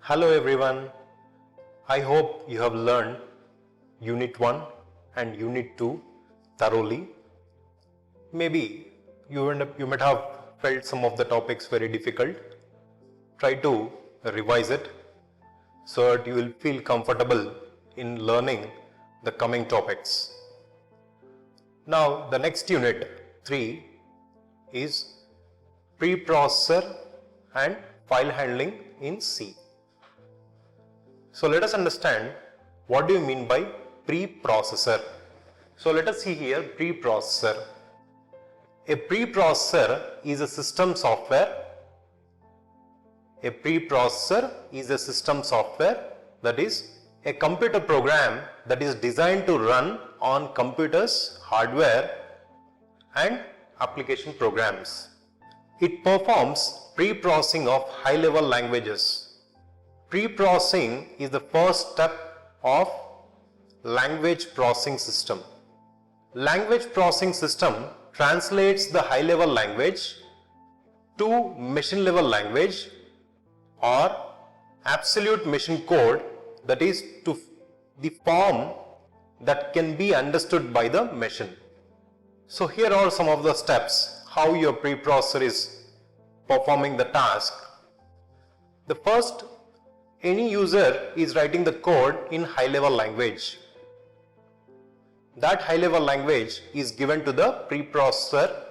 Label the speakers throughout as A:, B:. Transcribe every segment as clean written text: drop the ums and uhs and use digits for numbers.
A: Hello everyone, I hope you have learned Unit 1 and Unit 2 thoroughly. Maybe you might have felt some of the topics very difficult. Try to revise it so that you will feel comfortable in learning the coming topics. Now the next unit 3 is preprocessor and file handling in C. So let us understand what do you mean by preprocessor. So let us see here preprocessor. A preprocessor is a system software. A preprocessor is a system software, that is a computer program that is designed to run on computers, hardware and application programs. It performs preprocessing of high-level languages. Preprocessing is the first step of language processing system. Language processing system translates the high-level language to machine-level language or absolute machine code, that is to the form that can be understood by the machine. So here are some of the steps how your preprocessor is performing the task. The first, any user is writing the code in high-level language. That high-level language is given to the preprocessor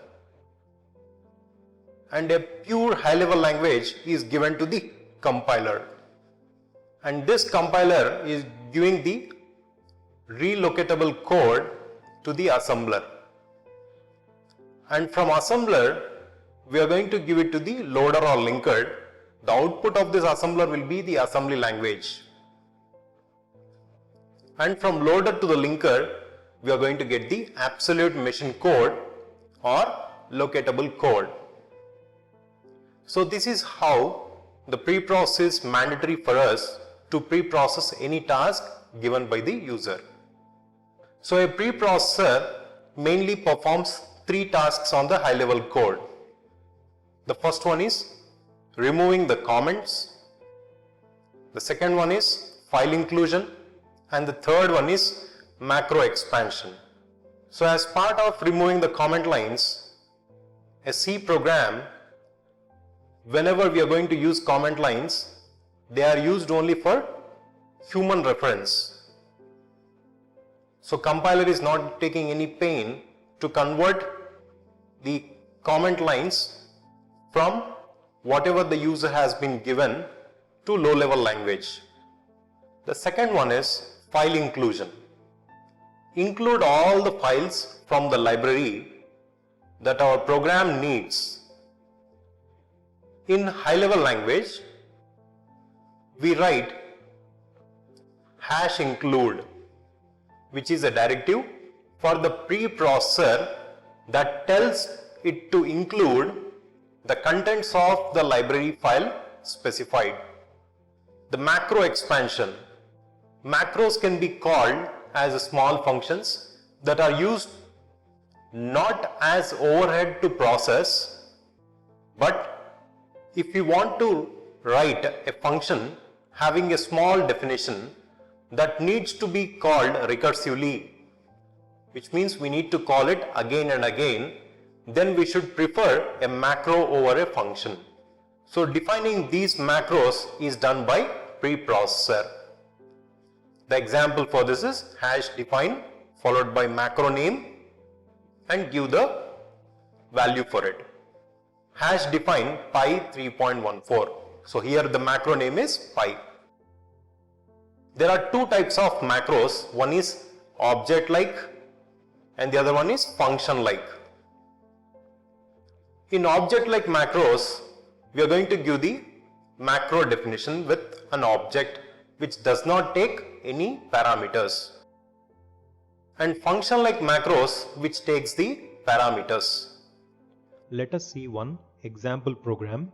A: and a pure high-level language is given to the compiler. And this compiler is giving the relocatable code to the assembler. And from assembler, we are going to give it to the loader or linker. The output of this assembler will be the assembly language. And from loader to the linker, we are going to get the absolute machine code or locatable code. So this is how the preprocess is mandatory for us to preprocess any task given by the user. So a preprocessor mainly performs 3 tasks on the high level code. The first one is removing the comments, the second one is file inclusion, and the third one is macro expansion. So as part of removing the comment lines, a C program, whenever we are going to use comment lines, they are used only for human reference. So compiler is not taking any pain to convert the comment lines from whatever the user has been given to low level language. The second one is file inclusion. Include all the files from the library that our program needs. In high level language, we write #include, which is a directive for the preprocessor that tells it to include the contents of the library file specified. The macro expansion. Macros can be called as small functions that are used not as overhead to process, but if you want to write a function having a small definition that needs to be called recursively, which means we need to call it again and again, then we should prefer a macro over a function. So defining these macros is done by preprocessor. The example for this is #define followed by macro name and give the value for it. #define pi 3.14. So here the macro name is pi. There are 2 types of macros. One is object like and the other one is function like. In object like macros, we are going to give the macro definition with an object which does not take any parameters, and function like macros which takes the parameters.
B: Let us see one example program.